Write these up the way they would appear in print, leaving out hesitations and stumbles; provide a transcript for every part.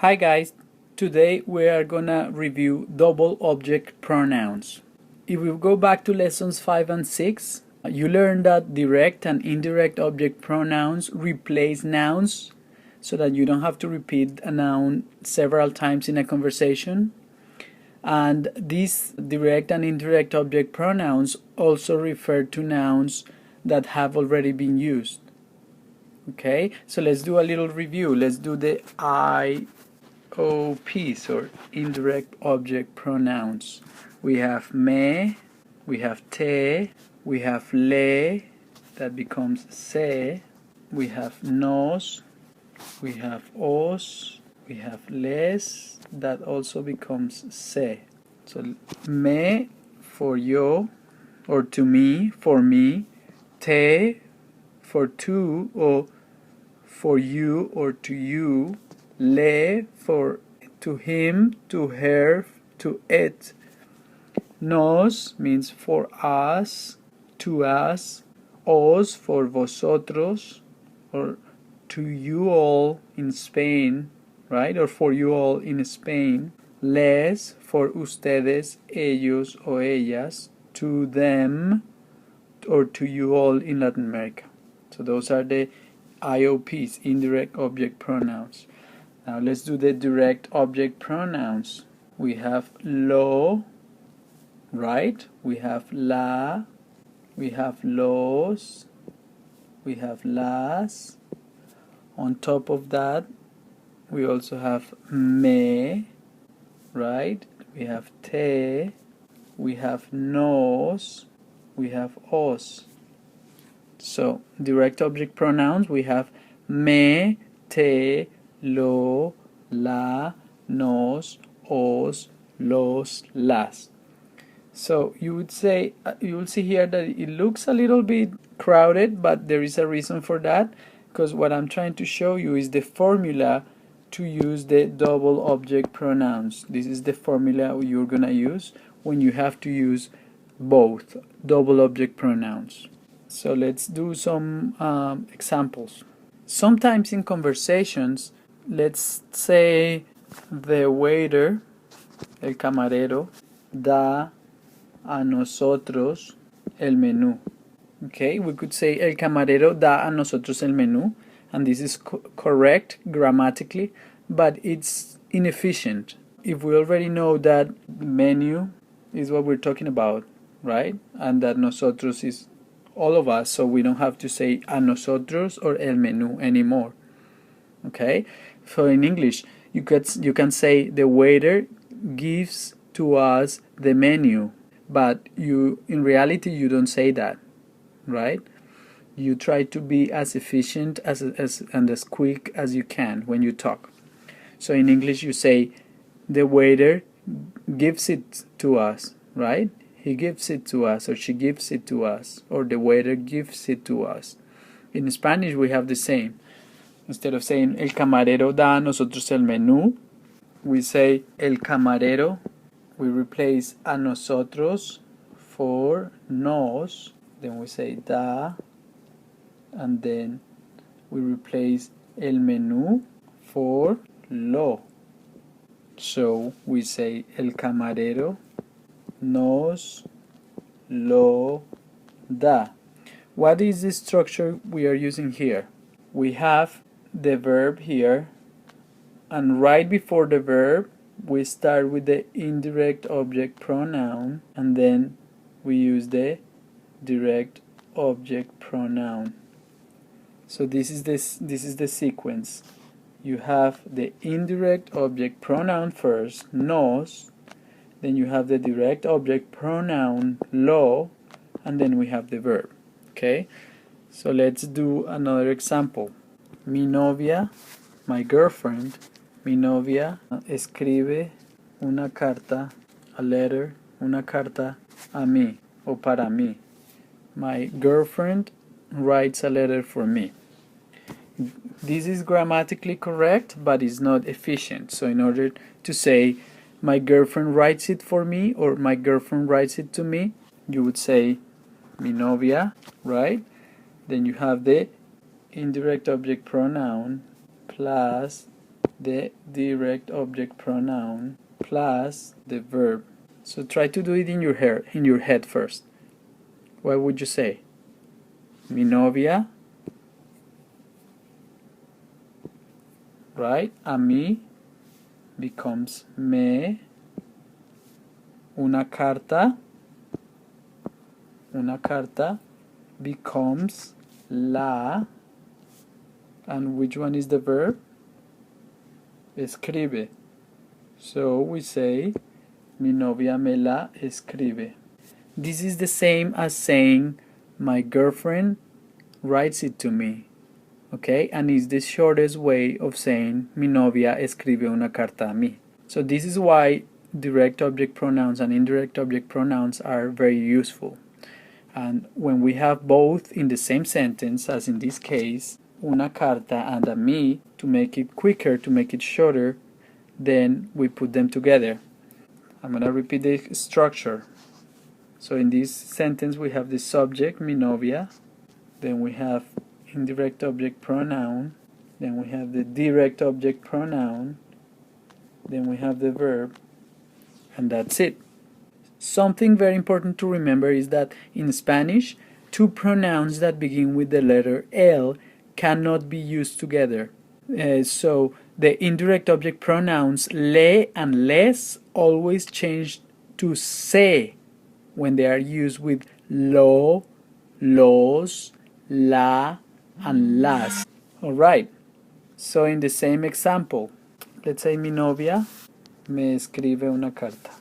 Hi guys, today we are gonna review double object pronouns. If we go back to lessons 5 and 6, you learned that direct and indirect object pronouns replace nouns so that you don't have to repeat a noun several times in a conversation. And these direct and indirect object pronouns also refer to nouns that have already been used. Okay, so let's do a little review. Let's do the IOPs, or indirect object pronouns. We have me, we have te, we have le, that becomes se, we have nos, we have os, we have les, that also becomes se. So me for yo or to me, for me, te for to or for you or to you, le for to him, to her, to it. Nos means for us, to us. Os for vosotros, or to you all in Spain, right? Or for you all in Spain. Les for ustedes, ellos o ellas. To them, or to you all in Latin America. So those are the IOPs, indirect object pronouns. Now let's do the direct object pronouns. We have lo, right? We have la, we have los, we have las. On top of that, we also have me, right? We have te, we have nos, we have os. So, direct object pronouns, we have me, te, lo, la, nos, os, los, las. So you will see here that it looks a little bit crowded, but there is a reason for that, because what I'm trying to show you is the formula to use the double object pronouns. This is the formula you're gonna use when you have to use both double object pronouns. So let's do some examples. Sometimes in conversations, let's say the waiter, el camarero, da a nosotros el menú. Okay, we could say el camarero da a nosotros el menú, and this is correct grammatically, but it's inefficient. If we already know that menu is what we're talking about, right? And that nosotros is all of us, so we don't have to say a nosotros or el menú anymore. Okay, so in English you can say the waiter gives to us the menu, but in reality you don't say that, right? You try to be as efficient and as quick as you can when you talk. So in English you say the waiter gives it to us, right? He gives it to us, or she gives it to us, or the waiter gives it to us. In Spanish we have the same. Instead of saying el camarero da a nosotros el menú, we say el camarero. We replace a nosotros for nos, then we say da, and then we replace el menú for lo. So we say el camarero nos lo da. What is the structure we are using here? We have the verb here, and right before the verb we start with the indirect object pronoun, and then we use the direct object pronoun. So this is the sequence. You have the indirect object pronoun first, nos, then you have the direct object pronoun lo, and then we have the verb. Okay, so let's do another example. Mi novia, my girlfriend, mi novia escribe una carta, a letter, una carta a mí o para mí. My girlfriend writes a letter for me. This is grammatically correct, but it's not efficient. So in order to say my girlfriend writes it for me, or my girlfriend writes it to me, you would say mi novia, right? Then you have the indirect object pronoun plus the direct object pronoun plus the verb. So try to do it in your head first. What would you say? Mi novia, right? A mí becomes me. Una carta becomes la. And which one is the verb? Escribe. So we say, mi novia me la escribe. This is the same as saying, my girlfriend writes it to me. Okay? And it's the shortest way of saying, mi novia escribe una carta a mí. So this is why direct object pronouns and indirect object pronouns are very useful. And when we have both in the same sentence, as in this case, una carta and a mí, to make it quicker, to make it shorter, then we put them together. I'm going to repeat the structure. So in this sentence we have the subject, mi novia, then we have indirect object pronoun, then we have the direct object pronoun, then we have the verb, and that's it. Something very important to remember is that in Spanish, two pronouns that begin with the letter L cannot be used together. So the indirect object pronouns le and les always change to se when they are used with lo, los, la, and las. Alright, so in the same example, let's say mi novia me escribe una carta.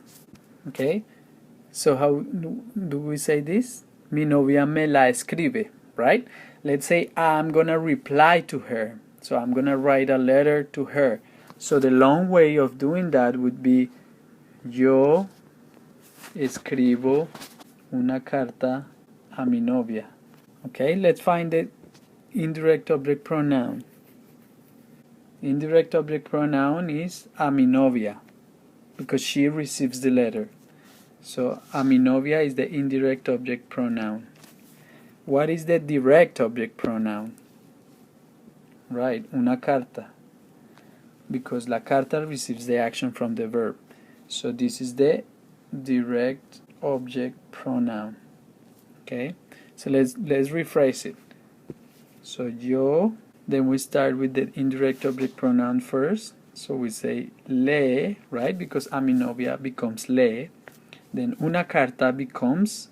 Okay, so how do we say this? Mi novia me la escribe, right? Let's say I'm gonna reply to her. So I'm gonna write a letter to her. So the long way of doing that would be yo escribo una carta a mi novia. Okay, let's find the indirect object pronoun. Indirect object pronoun is a mi novia because she receives the letter. So a mi novia is the indirect object pronoun. What is the direct object pronoun? Right, una carta, because la carta receives the action from the verb. So this is the direct object pronoun. Okay, so let's rephrase it. So yo, then we start with the indirect object pronoun first. So we say le, right, because a mi novia becomes le. Then una carta becomes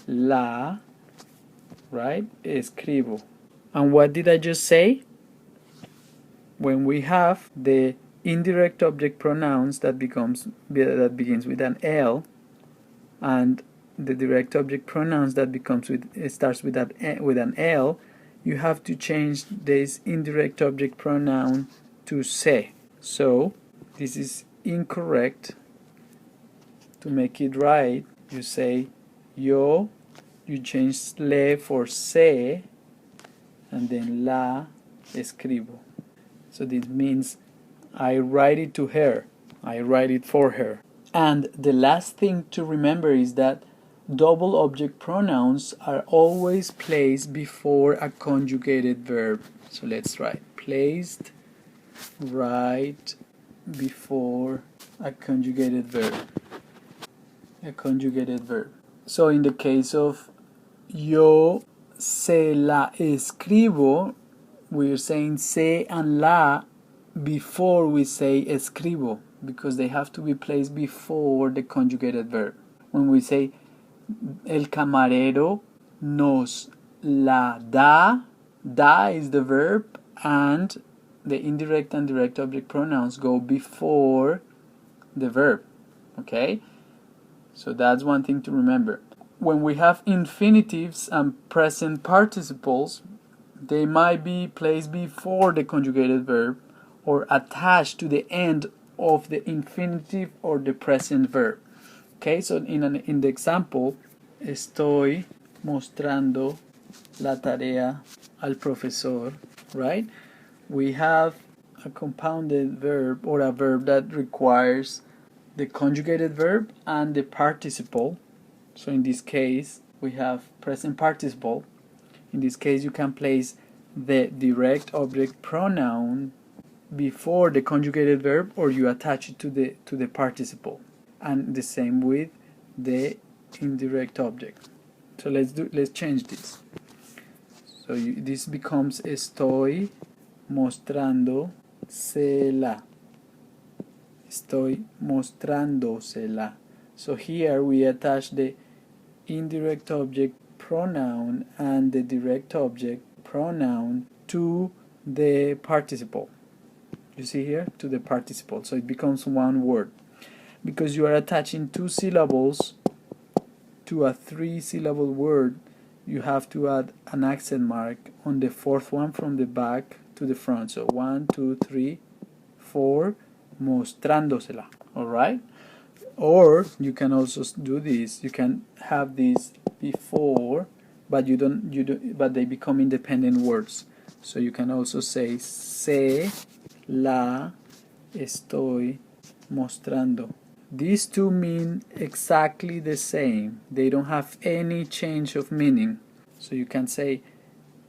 la, right, escribo. And what did I just say? When we have the indirect object pronouns that begins with an L, and the direct object pronouns that starts with an L, you have to change this indirect object pronoun to se. So this is incorrect. To make it right, you say yo, you change le for se, and then la escribo. So this means I write it to her, I write it for her. And the last thing to remember is that double object pronouns are always placed before a conjugated verb. So let's try. Placed right before a conjugated verb. A conjugated verb. So in the case of yo se la escribo, we're saying se and la before we say escribo, because they have to be placed before the conjugated verb. When we say el camarero nos la da, da is the verb, and the indirect and direct object pronouns go before the verb. Okay? So that's one thing to remember. When we have infinitives and present participles, they might be placed before the conjugated verb or attached to the end of the infinitive or the present verb. Okay, so in the example, estoy mostrando la tarea al profesor, right? We have a compounded verb or a verb that requires the conjugated verb and the participle. So in this case, we have present participle. In this case, you can place the direct object pronoun before the conjugated verb or you attach it to the participle. And the same with the indirect object. So let's change this. So this becomes estoy mostrándosela. Estoy mostrándosela. So here we attach the indirect object pronoun and the direct object pronoun to the participle. You see here? To the participle. So it becomes one word. Because you are attaching 2 syllables to a 3-syllable word, you have to add an accent mark on the 4th one from the back to the front. So 1, 2, 3, 4, mostrándosela. Alright? Or you can also do this. You can have this before, but but they become independent words. So you can also say se la estoy mostrando. These two mean exactly the same. They don't have any change of meaning. So you can say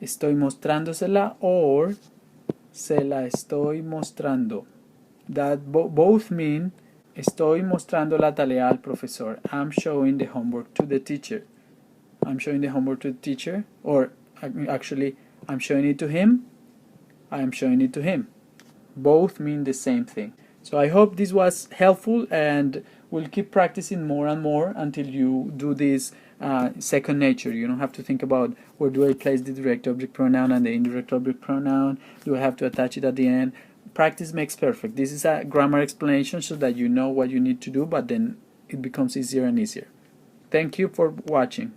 estoy mostrándosela or se la estoy mostrando. That both mean estoy mostrando la tarea al profesor. I'm showing the homework to the teacher. I'm showing the homework to the teacher, or actually I'm showing it to him. I am showing it to him. Both mean the same thing. So I hope this was helpful, and we'll keep practicing more and more until you do this second nature. You don't have to think about where do I place the direct object pronoun and the indirect object pronoun. Do I have to attach it at the end? Practice makes perfect. This is a grammar explanation so that you know what you need to do, but then it becomes easier and easier. Thank you for watching.